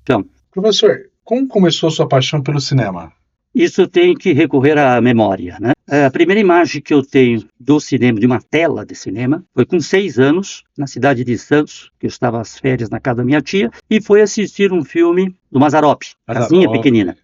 Então, Professor, como começou a sua paixão pelo cinema? isso tem que recorrer à memória, né? A primeira imagem que eu tenho do cinema, de uma tela de cinema, foi com 6 anos, na cidade de Santos, que eu estava às férias na casa da minha tia, e foi assistir um filme do Mazzaropi, Casinha Mazzaropi. Pequenina.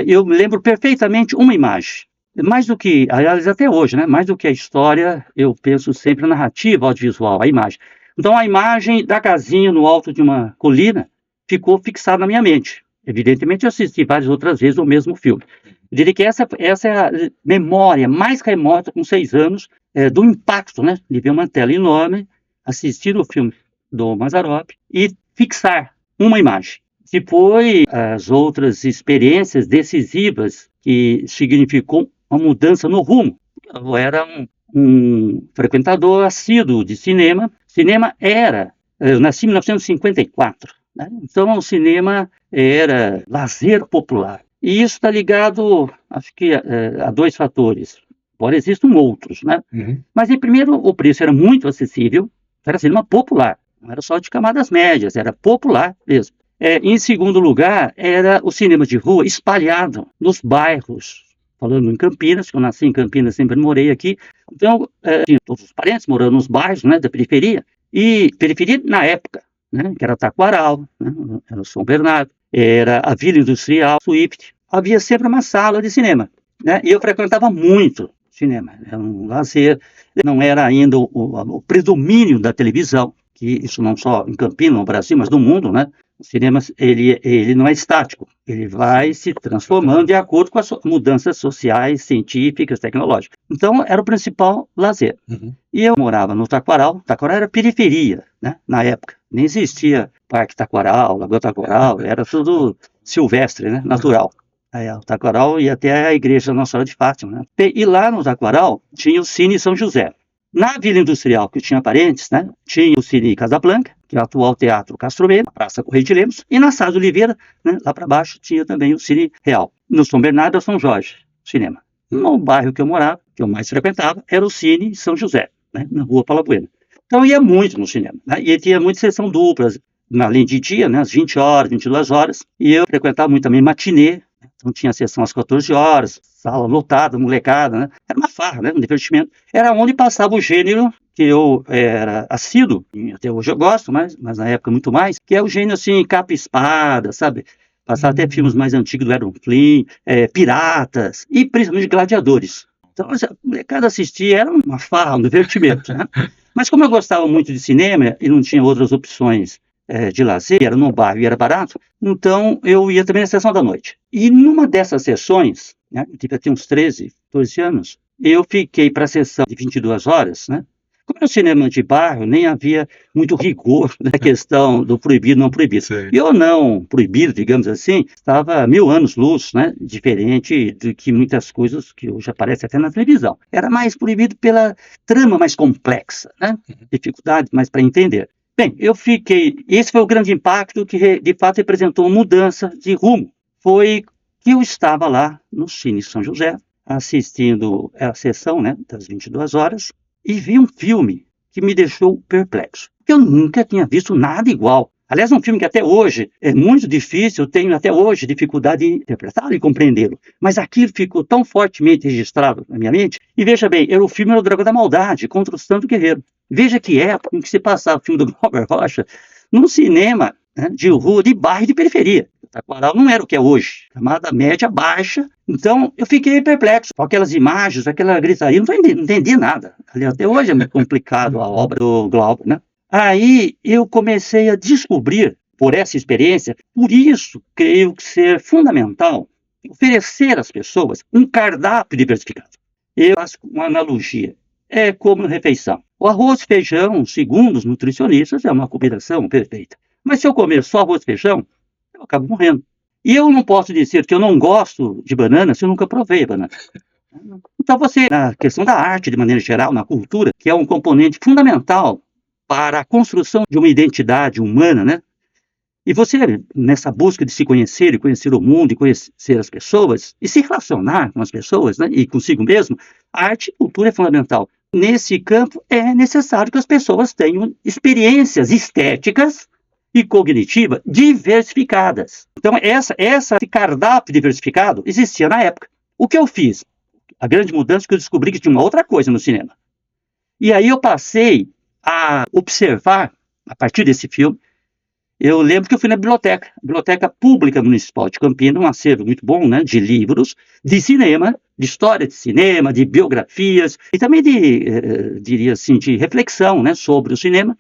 Eu me lembro perfeitamente uma imagem. Mais do que, aliás, até hoje, né? Mais do que a história, eu penso sempre na narrativa audiovisual, a imagem. Então, a imagem da casinha no alto de uma colina ficou fixada na minha mente. Evidentemente, eu assisti várias outras vezes o mesmo filme. Eu diria que essa é a memória mais remota, com 6 anos, do impacto, né? De ver uma tela enorme, assistir o filme do Mazzaropi e fixar uma imagem. Depois, as outras experiências decisivas que significou uma mudança no rumo. Eu era um frequentador assíduo de cinema. Eu nasci em 1954, né? Então o cinema era lazer popular. E isso está ligado, acho que, a dois fatores, embora existam outros, né? Uhum. Mas, em primeiro, o preço era muito acessível, era cinema popular, não era só de camadas médias, era popular mesmo. Em segundo lugar, era o cinema de rua espalhado nos bairros, falando em Campinas, que eu nasci em Campinas, sempre morei aqui. Então, tinha todos os parentes morando nos bairros, né, da periferia, e periferia na época, né, que era Taquaral, né, era São Bernardo, era a Vila Industrial, Swift. Havia sempre uma sala de cinema, né, e eu frequentava muito cinema, era um lazer, não era ainda o predomínio da televisão, que isso não só em Campinas, no Brasil, mas no mundo, né? O cinema, ele não é estático, ele vai se transformando de acordo com as mudanças sociais, científicas, tecnológicas. Então, era o principal lazer. Uhum. E eu morava no Taquaral. Taquaral era periferia, né, na época. Nem existia Parque Taquaral, Lagoa Taquaral, era tudo silvestre, né, natural. Aí, o Taquaral ia até a igreja Nossa Senhora de Fátima, né? E lá no Taquaral tinha o Cine São José. Na Vila Industrial, que eu tinha parentes, né, tinha o Cine Casablanca, que é o atual Teatro Castro Mendes, na Praça Correio de Lemos, e na Sá de Oliveira, né, lá para baixo, tinha também o Cine Real. No São Bernardo é São Jorge, cinema. No bairro que eu morava, que eu mais frequentava, era o Cine São José, né, na Rua Palabuena. Então eu ia muito no cinema, né, e tinha muita sessão dupla, além de dia, né, às 20 horas, 22 horas, e eu frequentava muito também matinê. Então tinha sessão às 14 horas, sala lotada, molecada, né? Era uma farra, né? Um divertimento. Era onde passava o gênero que eu era assíduo, e até hoje eu gosto, mas na época muito mais, que é o gênero assim, capa e espada, sabe? Passava até filmes mais antigos do Errol Flynn, piratas, e principalmente gladiadores. Então a molecada assistia, era uma farra, um divertimento, né? Mas como eu gostava muito de cinema e não tinha outras opções de lazer, era no bairro e era barato, então eu ia também na sessão da noite. E numa dessas sessões, né, eu devia ter uns 13, 12 anos, eu fiquei para a sessão de 22 horas, né? Como era um cinema de bairro, nem havia muito rigor na questão do proibido não proibido. Sim. E o não proibido, digamos assim, estava 1000 anos-luz, né? Diferente do que muitas coisas que hoje aparecem até na televisão. Era mais proibido pela trama mais complexa, né? Dificuldade mais para entender. Bem, esse foi o grande impacto que de fato representou uma mudança de rumo. Foi que eu estava lá no Cine São José, assistindo a sessão, né, das 22 horas, e vi um filme que me deixou perplexo. Eu nunca tinha visto nada igual. Aliás, um filme que até hoje é muito difícil, eu tenho até hoje dificuldade em interpretá-lo e compreendê-lo. Mas aquilo ficou tão fortemente registrado na minha mente. E veja bem, o filme era o Dragão da Maldade, contra o Santo Guerreiro. Veja que época em que se passava o filme do Glauber Rocha num cinema, né, de rua, de bairro e de periferia. Taquaral não era o que é hoje, camada média baixa. Então eu fiquei perplexo com aquelas imagens, aquela gritaria, não entendi nada. Aliás, até hoje é muito complicado a obra do Glauber, né? Aí eu comecei a descobrir, por essa experiência, por isso creio que ser fundamental oferecer às pessoas um cardápio diversificado. Eu faço uma analogia, é como refeição. O arroz e feijão, segundo os nutricionistas, é uma combinação perfeita. Mas se eu comer só arroz e feijão, eu acabo morrendo. E eu não posso dizer que eu não gosto de banana se eu nunca provei banana. Então na questão da arte, de maneira geral, na cultura, que é um componente fundamental para a construção de uma identidade humana, né? E você, nessa busca de se conhecer e conhecer o mundo e conhecer as pessoas e se relacionar com as pessoas, né, e consigo mesmo, a arte e cultura é fundamental. Nesse campo, é necessário que as pessoas tenham experiências estéticas e cognitiva diversificadas. Então, esse cardápio diversificado existia na época. O que eu fiz? A grande mudança é que eu descobri que tinha uma outra coisa no cinema. E aí eu passei a observar, a partir desse filme, eu lembro que eu fui na Biblioteca Pública Municipal de Campinas, um acervo muito bom, né, de livros, de cinema, de história de cinema, de biografias, e também diria assim, de reflexão, né, sobre o cinema.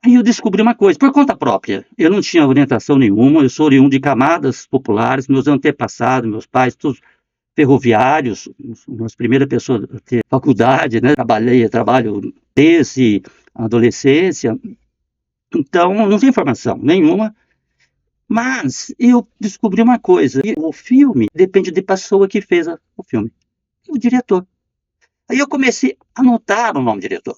Aí eu descobri uma coisa, por conta própria, eu não tinha orientação nenhuma, eu sou oriundo de camadas populares, meus antepassados, meus pais, todos ferroviários, uma das primeiras pessoas a ter faculdade, né, trabalho desde a adolescência, então não tem informação nenhuma, mas eu descobri uma coisa, o filme depende da pessoa que fez o filme, o diretor. Aí eu comecei a anotar o nome do diretor.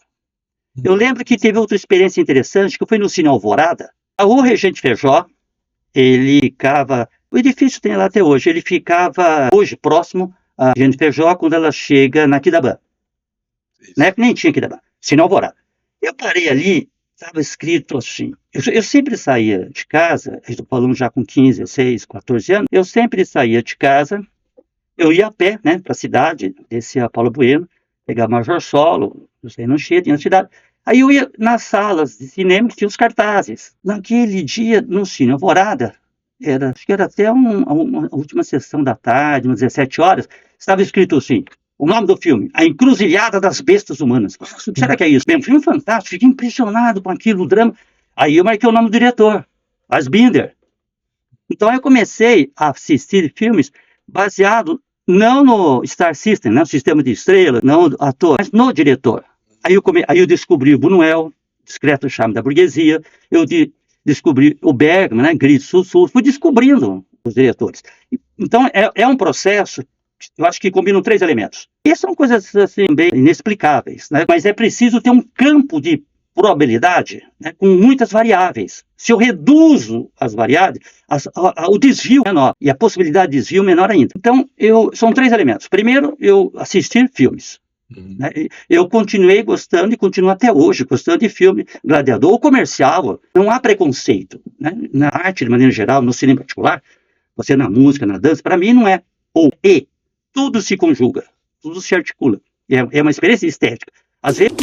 Eu lembro que teve outra experiência interessante, que foi no Cine Alvorada. O Regente Feijó, ele ficava... O edifício tem lá até hoje. Ele ficava hoje próximo à Regente Feijó quando ela chega na Aquidabã. Na época nem tinha Aquidabã. Cine Alvorada. Eu parei ali, estava escrito assim... Eu sempre saía de casa, estou falando já com 15, 16, 14 anos, eu sempre saía de casa, eu ia a pé, né, para a cidade, descia a Paulo Bueno, pegava Major Solo, não sei, não tinha na cidade. Aí eu ia nas salas de cinema que tinha os cartazes. Naquele dia, no Cine Alvorada, acho que era até uma última sessão da tarde, umas 17 horas, estava escrito assim, o nome do filme, A Encruzilhada das Bestas Humanas. Nossa, o que será que é isso? Bem, um filme fantástico, fiquei impressionado com aquilo, o drama. Aí eu marquei o nome do diretor, Fassbinder. Então eu comecei a assistir filmes baseado não no Star System, né, o sistema de estrelas, não no ator, mas no diretor. Aí eu descobri o Buñuel, Discreto Charme da Burguesia, eu descobri o Bergman, né, Grito Sussurro, fui descobrindo os diretores. Então é um processo, eu acho que combinam 3 elementos. E são coisas assim, bem inexplicáveis, né, mas é preciso ter um campo de probabilidade, né, com muitas variáveis. Se eu reduzo as variáveis, o desvio é menor, e a possibilidade de desvio menor ainda. Então, são 3 elementos. Primeiro, eu assistir filmes. Né? Eu continuei gostando e continuo até hoje gostando de filme gladiador ou comercial. Não há preconceito, né? Na arte, de maneira geral, no cinema em particular, você na música, na dança, para mim não é ou e. Tudo se conjuga, tudo se articula. É uma experiência estética. Às vezes...